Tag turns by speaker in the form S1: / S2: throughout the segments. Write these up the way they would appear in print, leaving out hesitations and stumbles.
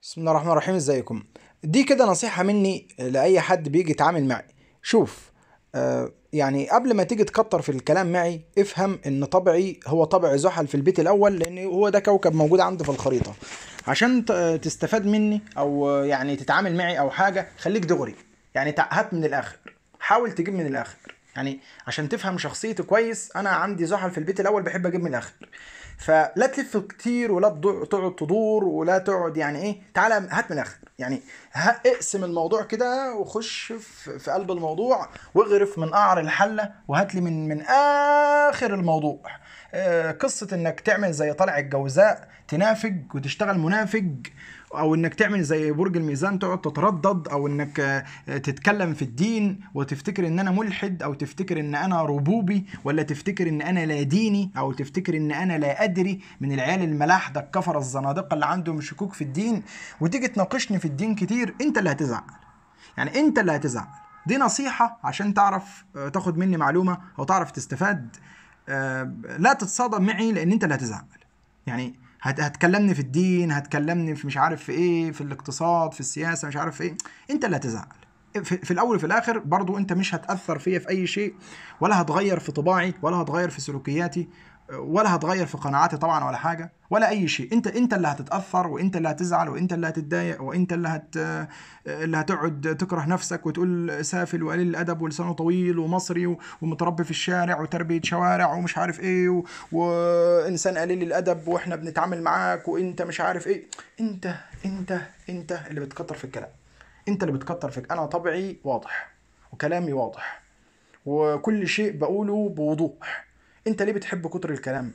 S1: بسم الله الرحمن الرحيم. ازيكم؟ دي كده نصيحة مني لأي حد بيجي يتعامل معي. شوف، يعني قبل ما تيجي تكتر في الكلام معي افهم ان طبعي هو طبع زحل في البيت الاول، لان هو ده كوكب موجود عندي في الخريطة. عشان تستفاد مني او يعني تتعامل معي او حاجة، خليك دغري. يعني هات من الاخر، حاول تجيب من الاخر. يعني عشان تفهم شخصيتي كويس، انا عندي زحل في البيت الاول، بحب اجيب من الاخر. فلا تلف كتير، ولا تقعد تدور، ولا تقعد يعني ايه، تعالى هات من الاخر يعني. اقسم الموضوع كده وخش في قلب الموضوع، واغرف من قعر الحله، وهات لي من اخر الموضوع. قصه انك تعمل زي طالع الجوزاء تنافق وتشتغل منافق، او انك تعمل زي برج الميزان تقعد تتردد، او انك تتكلم في الدين وتفتكر ان انا ملحد، او تفتكر ان انا ربوبي، ولا تفتكر ان انا لا ديني، او تفتكر ان انا لا ادري، من العيال الملاحده الكفره الزنادقه اللي عندهم شكوك في الدين، وتيجي تناقشني في الدين كتير. انت اللي هتزعل، يعني انت اللي هتزعل. دي نصيحة عشان تعرف تاخد مني معلومة او تعرف تستفاد. لا تتصادم معي، لان انت اللي هتزعل. يعني هتكلمني في الدين، هتكلمني في مش عارف في ايه، في الاقتصاد، في السياسة، مش عارف في ايه. انت اللي هتزعل. في الاول وفي الاخر برضو انت مش هتأثر فيا في اي شيء، ولا هتغير في طباعي، ولا هتغير في سلوكياتي، ولا هتغير في قناعاتي طبعا، ولا حاجه ولا اي شيء. انت اللي هتتاثر، وانت اللي هتزعل، وانت اللي هتتضايق، وانت اللي هتقعد تكره نفسك وتقول سافل وقليل الادب ولسانه طويل ومصري ومتربي في الشارع وتربيه شوارع ومش عارف ايه وانسان قليل الادب واحنا بنتعامل معاك وانت مش عارف ايه. انت انت اللي بتكتر في الكلام. انت اللي بتكتر فيك. انا طبعي واضح، وكلامي واضح، وكل شيء بقوله بوضوح. انت ليه بتحب كتر الكلام؟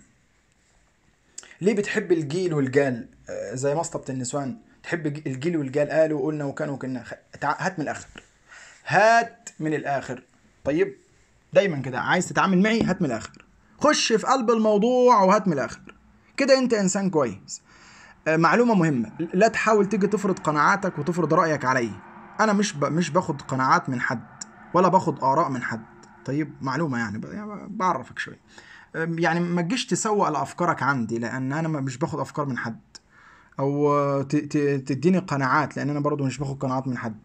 S1: ليه بتحب الجيل والجال؟ زي مسطبة النسوان تحب الجيل والجال، قالوا وقلنا وكانوا وكنا. هات من الاخر، هات من الاخر. طيب، دايما كده عايز تتعامل معي، هات من الاخر. خش في قلب الموضوع وهات من الاخر. كده انت انسان كويس. معلومة مهمة، لا تحاول تيجي تفرض قناعاتك وتفرض رأيك علي. انا مش باخد قناعات من حد، ولا باخد آراء من حد. طيب، معلومة يعني بعرفك شوية. يعني ما تجيش تسوق لأفكارك عندي، لأن أنا مش باخد أفكار من حد، أو تديني قناعات، لأن أنا برضو مش باخد قناعات من حد.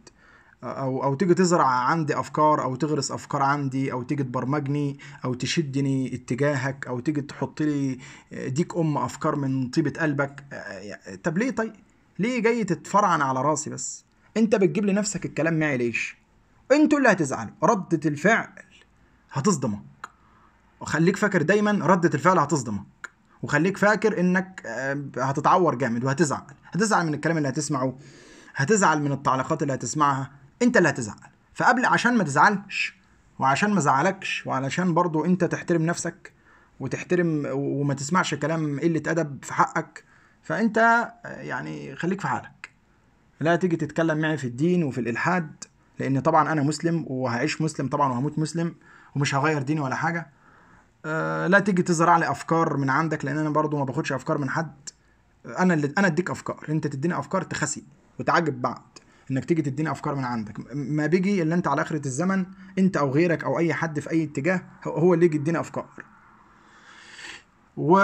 S1: او تيجي تزرع عندي افكار، او تغرس افكار عندي، او تيجي تبرمجني، او تشدني اتجاهك، او تيجي تحط لي ديك افكار من طيبة قلبك. طب ليه؟ طيب ليه جاي تتفرعن على راسي بس؟ انت بتجيب لنفسك الكلام معي ليش؟ انتوا اللي هتزعلوا، ردة الفعل هتصدمك. وخليك فاكر دايما ردة الفعل هتصدمك، وخليك فاكر انك هتتعور جامد، هتزعل من الكلام اللي هتسمعه، هتزعل من التعليقات اللي هتسمعها. انت اللي هتزعل. فقبل، عشان ما تزعلش، وعشان ما زعلكش، وعلشان برضو انت تحترم نفسك وتحترم وما تسمعش كلام قلة ادب في حقك، فانت يعني خليك في حالك. لا تيجي تتكلم معي في الدين وفي الالحاد، لان طبعا انا مسلم وهعيش مسلم طبعا وهموت مسلم، ومش هغير ديني ولا حاجه. لا تيجي تزرع لي افكار من عندك، لان انا برضو ما باخدش افكار من حد. انا اديك افكار، انت تديني افكار تخسي وتعجب بعض. انك تيجي تديني افكار من عندك، ما بيجي الا انت على اخرة الزمن، انت او غيرك او اي حد في اي اتجاه، هو اللي يجي يديني افكار. و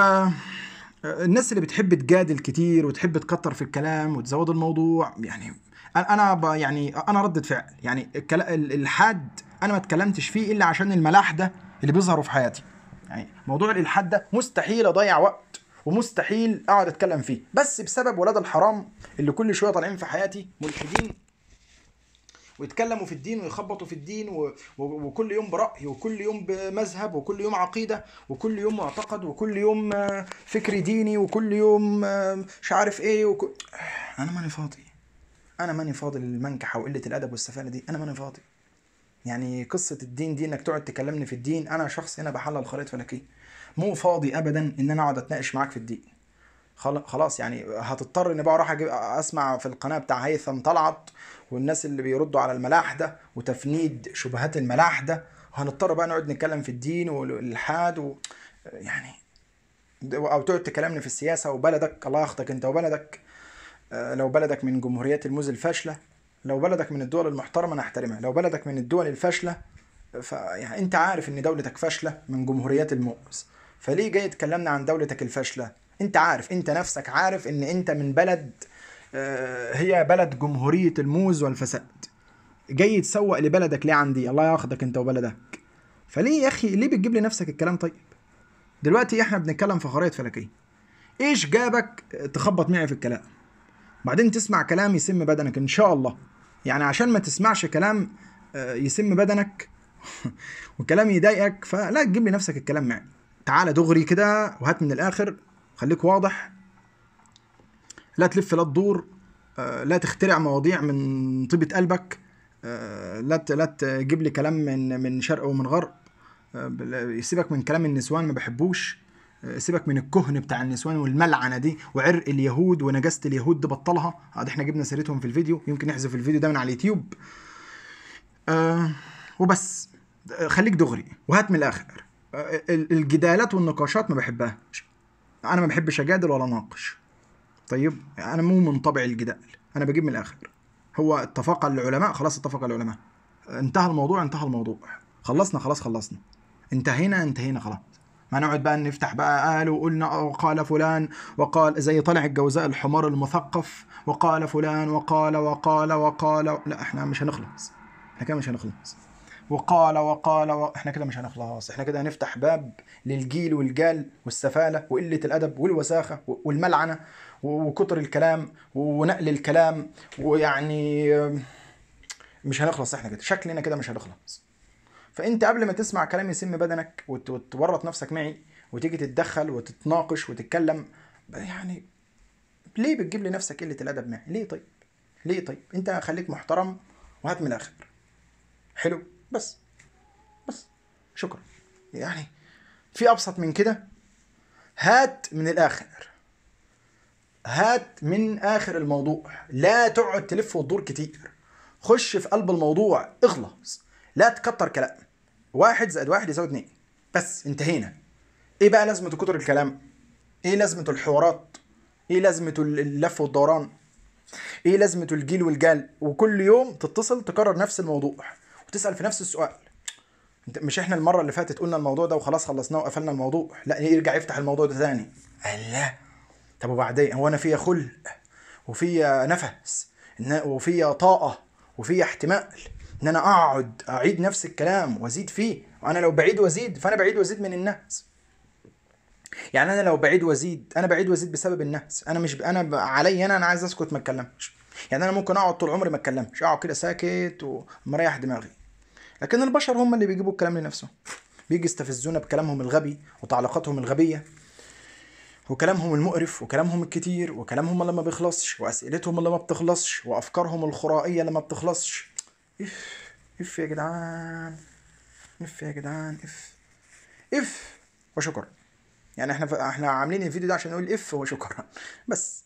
S1: الناس اللي بتحب تجادل كتير وتحب تكتر في الكلام وتزود الموضوع، يعني يعني انا ردة فعل. يعني الالحاد انا ما اتكلمتش فيه الا عشان الملاح ده اللي بيظهروا في حياتي. يعني موضوع الالحاد ده مستحيل اضيع وقت، ومستحيل اقعد اتكلم فيه، بس بسبب ولاد الحرام اللي كل شويه طالعين في حياتي ملحدين، ويتكلموا في الدين ويخبطوا في الدين وكل يوم برأي، وكل يوم بمذهب، وكل يوم عقيدة، وكل يوم معتقد، وكل يوم فكر ديني، وكل يوم مش عارف ايه انا ماني فاضي. انا ماني فاضي للمنكحة وقلة الادب والسفالة دي، انا ماني فاضي. يعني قصة الدين دي انك تقعد تكلمني في الدين، انا شخص هنا بحلل خريطة فلكية، مو فاضي ابدا ان انا اقعد اتناقش معاك في الدين. خلاص، يعني هتضطر اني بقى اروح اسمع في القناه بتاع هيثم طلعت والناس اللي بيردوا على الملاحده وتفنيد شبهات الملاحده، وهنضطر بقى نقعد نتكلم في الدين والالحاد يعني، او تقعد تكلمني في السياسه وبلدك. الله ياخدك انت وبلدك. لو بلدك من جمهوريات الموز الفاشله، لو بلدك من الدول المحترمه نحترمها، لو بلدك من الدول الفاشله، يعني انت عارف ان دولتك فاشله من جمهوريات المؤز، فليه جاي تكلمنا عن دولتك الفاشله؟ انت عارف، انت نفسك عارف ان انت من بلد هي بلد جمهورية الموز والفساد، جاي تسوق لبلدك ليه عندي؟ الله ياخدك انت وبلدك. فليه يا اخي ليه بتجيب لنفسك الكلام؟ طيب دلوقتي احنا بنتكلم في خرائط فلكية، ايش جابك تخبط معي في الكلام بعدين تسمع كلام يسم بدنك ان شاء الله؟ يعني عشان ما تسمعش كلام يسم بدنك وكلام يضايقك، فلا تجيب لي نفسك الكلام معي. تعالى دغري كده وهات من الاخر، خليك واضح، لا تلف لا تدور، لا تخترع مواضيع من طيبة قلبك، لا تجيب لي كلام من شرق ومن غرب، يسيبك من كلام النسوان ما بحبوش، سيبك من الكهن بتاع النسوان والملعنه دي وعرق اليهود ونجاسه اليهود دي بطلها. عاد احنا جبنا سيرتهم في الفيديو، يمكن نحذف الفيديو ده من على اليوتيوب. وبس خليك دغري وهات من الاخر. الجدالات والنقاشات ما بحبهاش، انا ما بحبش اجادل ولا اناقش. طيب انا مو من طبع الجدال، انا بجيب من الاخر. هو اتفق العلماء، خلاص اتفق العلماء، انتهى الموضوع، انتهى الموضوع، خلصنا خلاص خلصنا، انتهينا خلاص. ما نقعد بقى نفتح بقى قال وقلنا وقال فلان وقال زي طالع الجوزاء الحمار المثقف، وقال فلان وقال لا احنا مش هنخلص، احنا كده مش هنخلص. احنا كده مش هنخلص، احنا كده هنفتح باب للجيل والجال والسفالة وقلة الأدب والوساخة والملعنة وكتر الكلام ونقل الكلام، ويعني مش هنخلص، احنا كده شكلنا كده مش هنخلص. فانت قبل ما تسمع كلام يسم بدنك وتورط نفسك معي وتيجي تتدخل وتتناقش وتتكلم، يعني ليه بتجيب لنفسك قلة الأدب معي؟ ليه طيب؟ ليه طيب؟ انت خليك محترم وهات من الآخر. حلو؟ بس شكرا. يعني في أبسط من كده؟ هات من الآخر، هات من آخر الموضوع، لا تقعد تلف وتدور كتير، خش في قلب الموضوع، اخلص، لا تكتر كلام. 1+1=2 بس، انتهينا. ايه بقى لازمة كتر الكلام؟ ايه لازمة الحوارات؟ ايه لازمة اللف والدوران؟ ايه لازمة الجيل والجال وكل يوم تتصل تكرر نفس الموضوع وتسأل في نفس السؤال؟ انت مش احنا المرة اللي فاتت قلنا الموضوع ده وخلاص خلصناه وقفلنا الموضوع؟ لا يرجع يفتح الموضوع ده تاني. الله، طب وبعدين هو انا فيا خلق وفيا نفس وفيا طاقة وفيا احتمال ان انا اقعد اعيد نفس الكلام وازيد فيه؟ وانا لو بعيد وازيد فانا بعيد وازيد من الناس. يعني انا لو بعيد وازيد انا بعيد وازيد بسبب الناس، انا مش عليا انا عايز اسكت ما اتكلمش. يعني انا ممكن اقعد طول عمري ما اتكلمش، اقعد كده ساكت ومريح دماغي. لكن البشر هم اللي بيجيبوا الكلام لنفسهم، بيجي يستفزونا بكلامهم الغبي وتعليقاتهم الغبية وكلامهم المقرف وكلامهم الكتير وكلامهم اللي ما بيخلصش واسئلتهم اللي ما بتخلصش وافكارهم الخرائية اللي ما بتخلصش. اف يا جدعان، اف يا جدعان، اف وشكرا. يعني احنا عاملين الفيديو ده عشان نقول اف وشكرا بس.